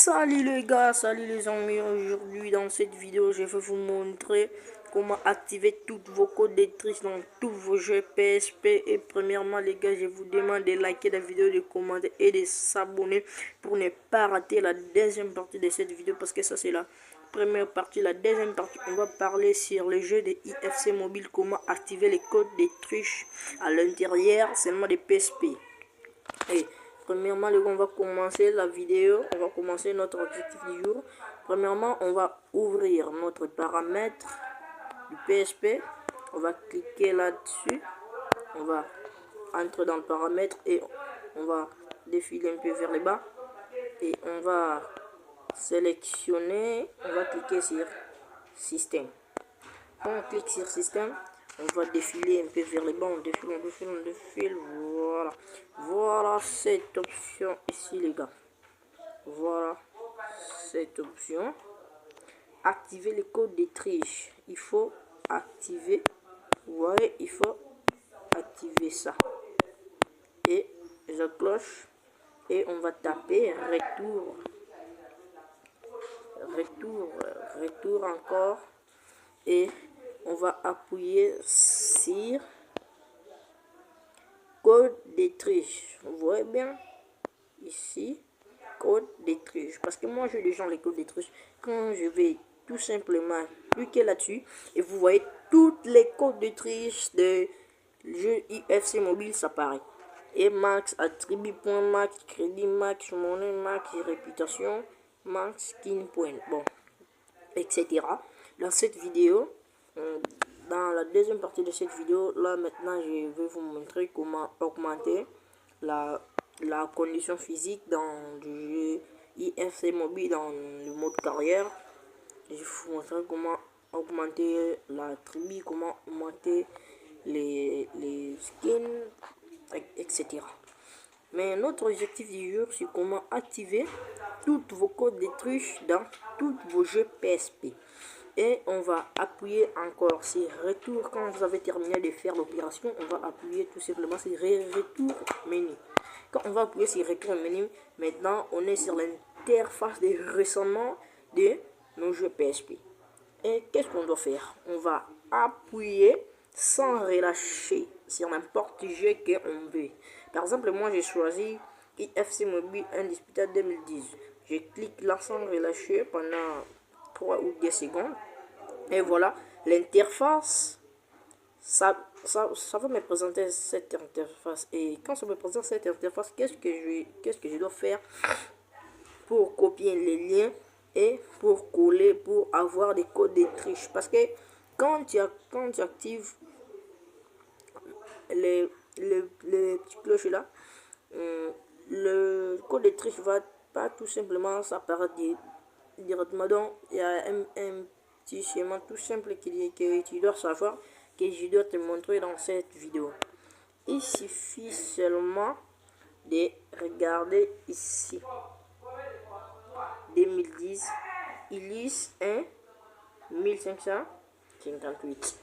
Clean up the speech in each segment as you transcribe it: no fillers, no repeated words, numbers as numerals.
Salut les gars, salut les amis. Aujourd'hui dans cette vidéo je vais vous montrer comment activer toutes vos codes d'étrice dans tous vos jeux PSP. Et premièrement les gars, je vous demande de liker la vidéo, de commenter et de s'abonner pour ne pas rater la deuxième partie de cette vidéo, parce que ça c'est la première partie. La deuxième partie, on va parler sur le jeu de IFC Mobile, comment activer les codes de triche à l'intérieur seulement des PSP. Et premièrement, on va commencer la vidéo, on va commencer notre objectif du jour. Premièrement, on va ouvrir notre paramètre du PSP. On va cliquer là-dessus. On va entrer dans le paramètre et on va défiler un peu vers le bas. Et on va sélectionner, on va cliquer sur système. Quand on clique sur système, on va défiler un peu vers le bas, on défile, voilà cette option ici les gars, voilà cette option, activer les codes de triche, il faut activer, vous voyez, il faut activer ça, et la cloche, et on va taper retour encore, et on va appuyer sur code de triche. Vous voyez bien ici, code de triche, parce que moi j'ai déjà les codes de triche. Quand je vais tout simplement cliquer là-dessus, et vous voyez toutes les codes de triche de jeu IFC Mobile s'apparaît. Et max, attribut point max, crédit max, monnaie max, réputation max, skin point, bon, etc. Dans cette vidéo, dans la deuxième partie de cette vidéo, là maintenant je vais vous montrer comment augmenter la condition physique dans le jeu IFC Mobile dans le mode carrière. Je vais vous montrer comment augmenter la tribu, comment augmenter les skins, etc. Mais notre objectif du jour, c'est comment activer toutes vos codes de triche dans tous vos jeux PSP. Et on va appuyer encore sur retour. Quand vous avez terminé de faire l'opération, on va appuyer tout simplement sur retour menu. Quand on va appuyer sur retour menu, maintenant on est sur l'interface de recensement de nos jeux PSP. Et qu'est-ce qu'on doit faire? On va appuyer sans relâcher sur n'importe quel jeu qu'on veut. Par exemple, moi j'ai choisi IFC Mobile Indisputable 2010. Je clique là sans relâcher pendant 3 ou 10 secondes. Et voilà, l'interface, ça va me présenter cette interface. Et quand ça me présente cette interface, qu'est-ce que je dois faire pour copier les liens et pour coller, pour avoir des codes de triche? Parce que quand tu actives les petites cloches là, le code de triche va pas tout simplement s'apparaître directement. Donc il y a un petit schéma tout simple que tu dois savoir, que je dois te montrer dans cette vidéo. Il suffit seulement de regarder ici 2010 Ulysse 1 1558.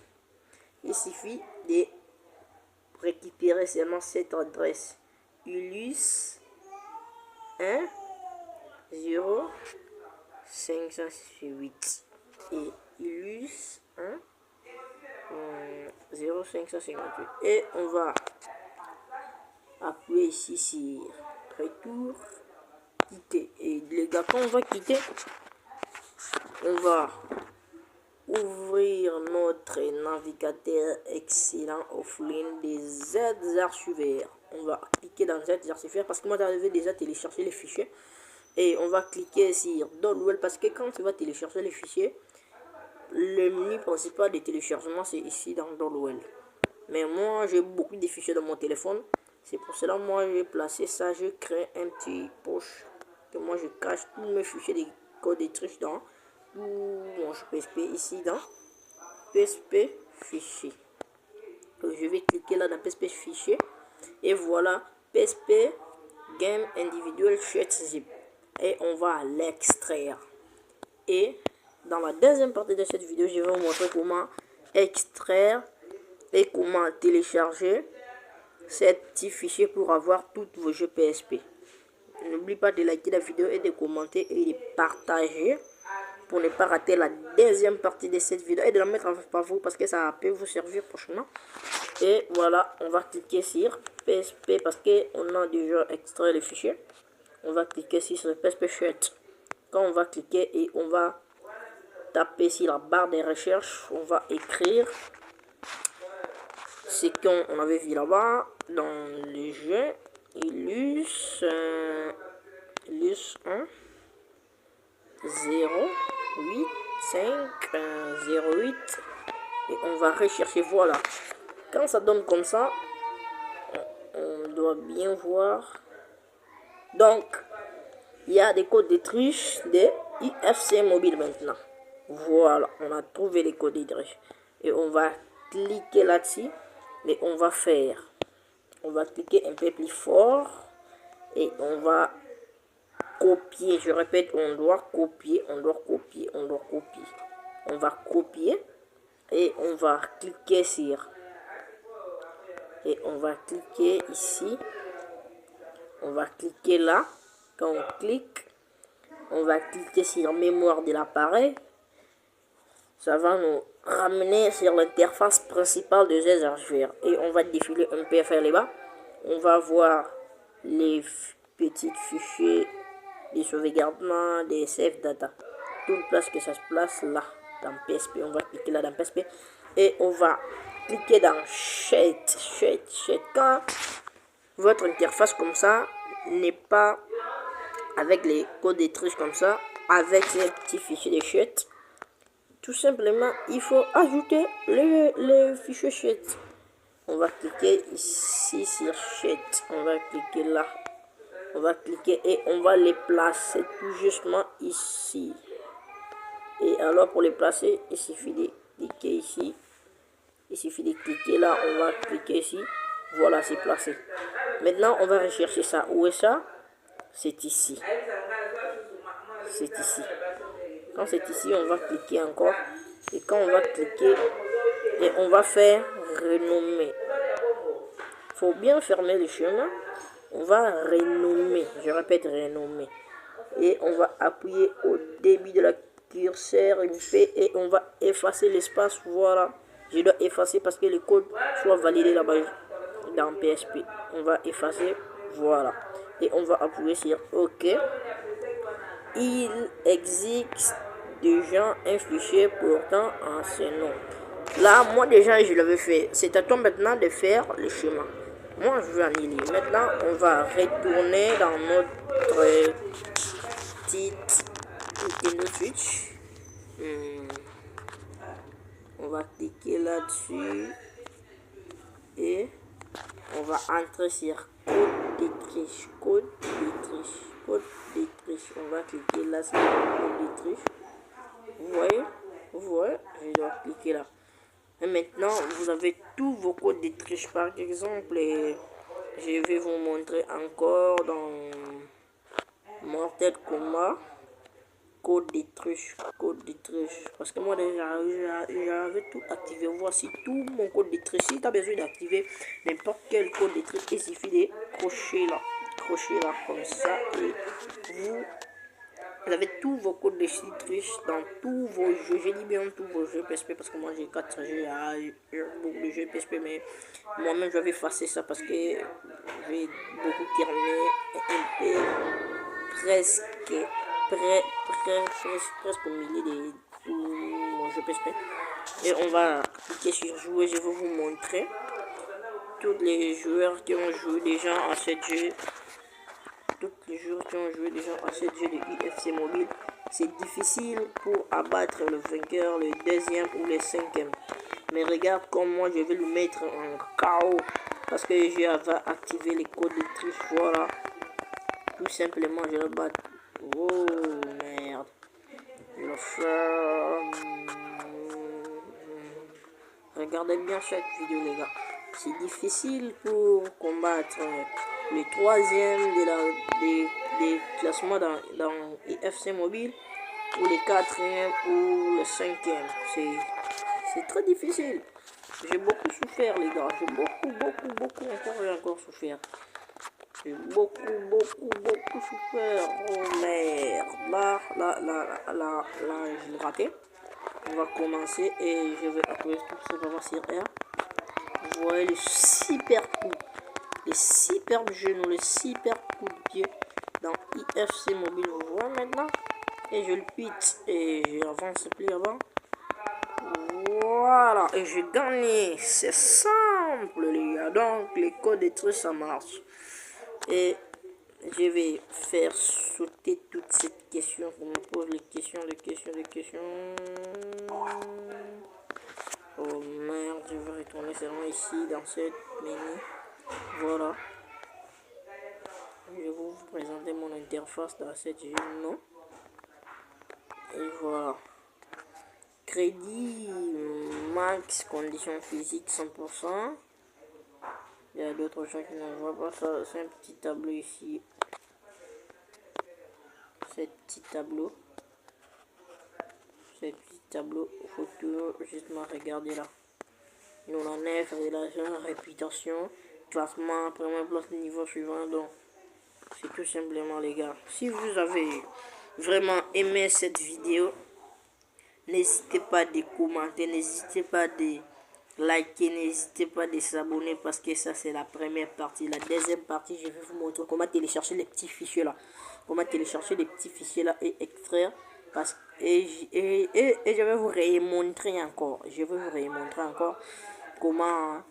Il suffit de récupérer seulement cette adresse Ulysse 1 0 508 et Ulysse 1 0558, et on va appuyer ici sur retour, quitter. Et les gars, quand on va quitter, on va ouvrir notre navigateur excellent offline des Z-archiveurs. On va cliquer dans Z-archiveurs parce que moi j'avais déjà téléchargé les fichiers. Et on va cliquer sur download parce que quand tu vas télécharger les fichiers, le menu principal de téléchargement c'est ici dans download. Mais moi j'ai beaucoup de fichiers dans mon téléphone, c'est pour cela moi j'ai placé ça, je crée un petit poche que moi je cache tous mes fichiers de code de triche dans tout mon PSP ici dans PSP fichier. Donc je vais cliquer là dans PSP fichier et voilà PSP game individual chat zip. Et on va l'extraire. Et dans la deuxième partie de cette vidéo, je vais vous montrer comment extraire et comment télécharger ces petits fichiers pour avoir tous vos jeux PSP. n'oublie pas de liker la vidéo et de commenter et de partager pour ne pas rater la deuxième partie de cette vidéo et de la mettre en favori parce que ça peut vous servir prochainement. Et voilà, on va cliquer sur PSP parce qu'on a déjà extrait le fichier. On va cliquer sur le PSP Sheet. Quand on va cliquer et on va taper sur la barre de recherche, on va écrire ce qu'on avait vu là-bas dans le jeu. Ilus 1 0 8 5 0 8 et on va rechercher. Voilà, quand ça donne comme ça, on doit bien voir. Donc il y a des codes de triche de IFC Mobile maintenant. Voilà, on a trouvé les codes de triche et on va cliquer là-dessus et on va cliquer un peu plus fort et on va copier. Je répète, on doit copier. On va copier et on va cliquer sur, et on va cliquer ici, on va cliquer là. Quand on clique, on va cliquer sur mémoire de l'appareil. Ça va nous ramener sur l'interface principale de ces archives et on va défiler un peu vers les bas. On va voir les petits fichiers des sauvegardements, des save data, toute place que ça se place là dans PSP. On va cliquer là dans PSP et on va cliquer dans Sheet. Quand votre interface comme ça n'est pas avec les codes de triche comme ça, avec ces petits fichiers de Sheet, tout simplement il faut ajouter le fichier Sheet. On va cliquer ici sur Sheet, on va cliquer là, on va cliquer et on va les placer tout justement ici. Et alors pour les placer, il suffit de cliquer ici, il suffit de cliquer là, on va cliquer ici. Voilà, c'est placé. Maintenant on va rechercher ça. Où est ça? C'est ici. C'est ici. Quand c'est ici, on va cliquer encore. Et quand on va cliquer, et on va faire renommer. Faut bien fermer le chemin. On va renommer. Je répète, renommer. Et on va appuyer au début de la curseur et on va effacer l'espace. Voilà. Je dois effacer parce que le code soit validé là-bas dans PSP. On va effacer. Voilà. Et on va appuyer sur OK. Il existe déjà un fichier portant en ce nom. Là, moi déjà, je l'avais fait. C'est à toi maintenant de faire le chemin. Moi, je vais annuler. Maintenant, on va retourner dans notre petite Nintendo Switch. On va cliquer là-dessus. Et on va entrer sur code de triche. On va cliquer là sur code de triche. Vous voyez, je dois cliquer là. Et maintenant, vous avez tous vos codes de triche. Par exemple, je vais vous montrer encore dans Mortal Kombat. Code de triche. Parce que moi déjà, j'avais tout activé. Voici tout mon code de triche. Si tu as besoin d'activer n'importe quel code de triche, il suffit de crocher là comme ça. Et vous avez tous vos codes de triche dans tous vos jeux. J'ai dit bien tous vos jeux PSP parce que moi j'ai 4 jeux, beaucoup de jeux PSP, mais moi-même je vais effacer ça parce que j'ai beaucoup terminé un peu presque au milieu de tout mon jeu PSP. Et on va cliquer sur jouer. Je vais vous montrer tous les joueurs qui ont joué déjà à ce jeu. À ce jeu de IFC Mobile. C'est difficile pour abattre le vainqueur, le deuxième ou le cinquième. Mais regarde comme moi je vais le mettre en KO parce que j'ai activé les codes de triche. Voilà. Tout simplement je le bats. Oh merde. Je le fais. Regardez bien cette vidéo les gars. C'est difficile pour combattre le troisième des classements dans IFC Mobile ou le quatrième ou le cinquième. C'est très difficile. J'ai beaucoup souffert les gars. J'ai beaucoup encore souffert. J'ai beaucoup souffert. Oh merde. Là, je l'ai raté. On va commencer et je vais appuyer tout simplement sur R. Vous voyez le super coup. Les superbes genoux, les super coups de pied dans IFC Mobile. Vous voyez maintenant. Et je le pite et j'avance plus avant. Voilà, et j'ai gagné. C'est simple, les gars. Donc, les codes et trucs, ça marche. Et je vais faire sauter toute cette question. On me pose les questions. Oh merde, je vais retourner seulement ici, dans cette menu. Voilà. Je vais vous présenter mon interface dans cette non. Et voilà. Crédit max, conditions physiques 100%. Il y a d'autres gens qui ne voient pas ça. C'est un petit tableau ici. Ce petit tableau. Faut toujours justement regarder là. Nous on a 9, relation, réputation, classement, première place, niveau suivant. Donc, c'est tout simplement les gars. Si vous avez vraiment aimé cette vidéo, n'hésitez pas de commenter, n'hésitez pas de liker, n'hésitez pas de s'abonner parce que ça c'est la première partie. La deuxième partie, je vais vous montrer comment télécharger les petits fichiers là. Comment télécharger les petits fichiers là et extraire. Et je vais vous remontrer encore. Comment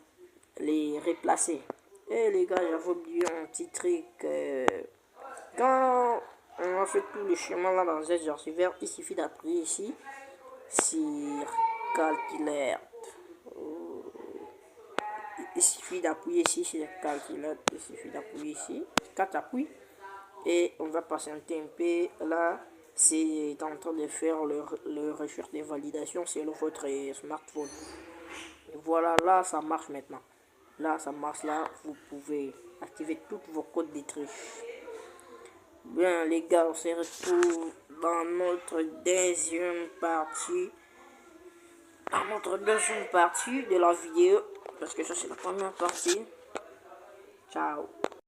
les replacer. Et les gars, j'avais oublié un petit truc. Quand on a fait tout le chemin là dans cette vert, il suffit d'appuyer ici sur calculateur. Il suffit d'appuyer ici sur calculateur. Il suffit d'appuyer ici. 4 appuis. Et on va patienter un peu. Là, c'est en train de faire le recherche de validation sur votre smartphone. Et voilà, là, ça marche maintenant. Là, ça marche. Là, vous pouvez activer tous vos codes de triche. Bien, les gars, on se retrouve dans notre deuxième partie. De la vidéo. Parce que ça, c'est la première partie. Ciao.